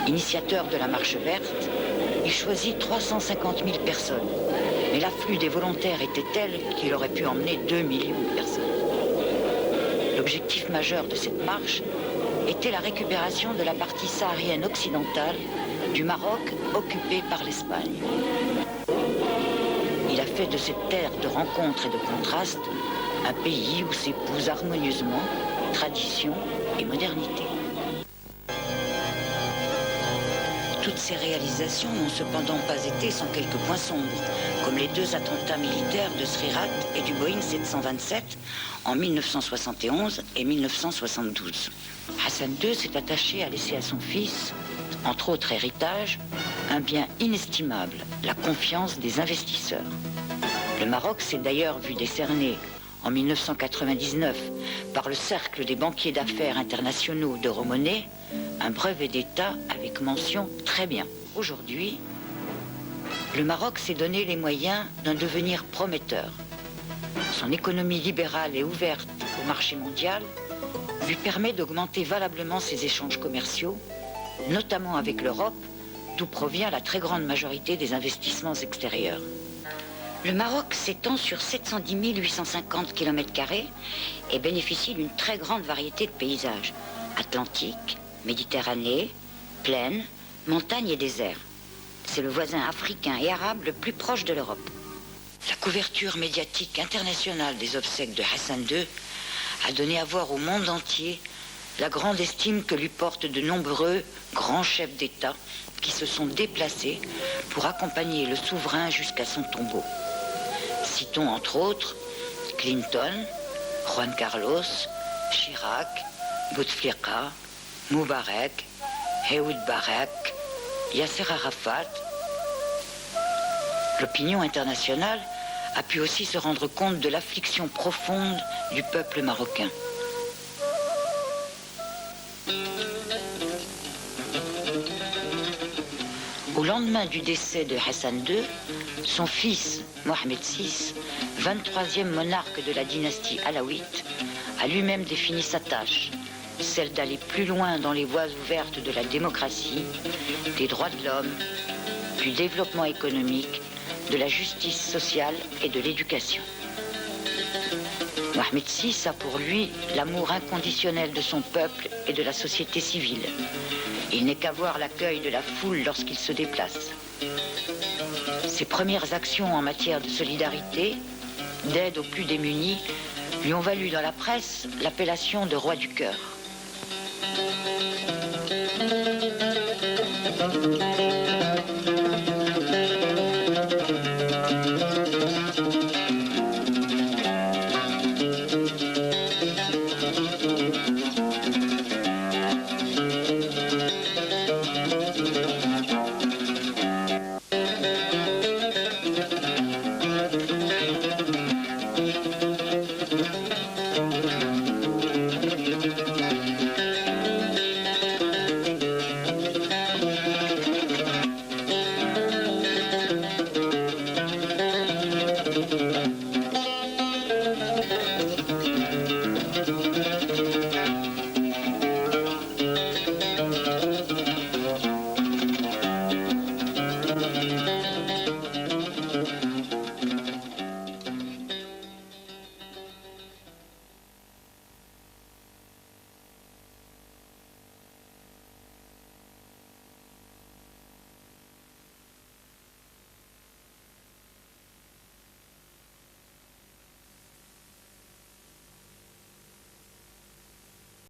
Initiateur de la marche verte, il choisit 350 000 personnes. Mais l'afflux des volontaires était tel qu'il aurait pu emmener 2 millions de personnes. L'objectif majeur de cette marche était la récupération de la partie saharienne occidentale du Maroc occupée par l'Espagne. Il a fait de cette terre de rencontres et de contrastes un pays où s'épousent harmonieusement tradition et modernité. Toutes ces réalisations n'ont cependant pas été sans quelques points sombres, comme les 2 attentats militaires de Srirat et du Boeing 727 en 1971 et 1972. Hassan II s'est attaché à laisser à son fils, entre autres héritages, un bien inestimable, la confiance des investisseurs. Le Maroc s'est d'ailleurs vu décerner en 1999 par le Cercle des banquiers d'affaires internationaux d'Euromonnaie un brevet d'État avec mention très bien. Aujourd'hui, le Maroc s'est donné les moyens d'un devenir prometteur. Son économie libérale et ouverte au marché mondial lui permet d'augmenter valablement ses échanges commerciaux, notamment avec l'Europe, d'où provient la très grande majorité des investissements extérieurs. Le Maroc s'étend sur 710 850 km² et bénéficie d'une très grande variété de paysages. Atlantique, Méditerranée, plaine, montagne et désert. C'est le voisin africain et arabe le plus proche de l'Europe. La couverture médiatique internationale des obsèques de Hassan II a donné à voir au monde entier la grande estime que lui portent de nombreux grands chefs d'État qui se sont déplacés pour accompagner le souverain jusqu'à son tombeau. Citons entre autres Clinton, Juan Carlos, Chirac, Bouteflika, Moubarak, Ehud Barak, Yasser Arafat. L'opinion internationale a pu aussi se rendre compte de l'affliction profonde du peuple marocain. Au lendemain du décès de Hassan II, son fils, Mohamed VI, 23e monarque de la dynastie alaouite, a lui-même défini sa tâche, celle d'aller plus loin dans les voies ouvertes de la démocratie, des droits de l'homme, du développement économique, de la justice sociale et de l'éducation. Mohamed VI a pour lui l'amour inconditionnel de son peuple et de la société civile. Il n'est qu'à voir l'accueil de la foule lorsqu'il se déplace. Ses premières actions en matière de solidarité, d'aide aux plus démunis, lui ont valu dans la presse l'appellation de roi du cœur.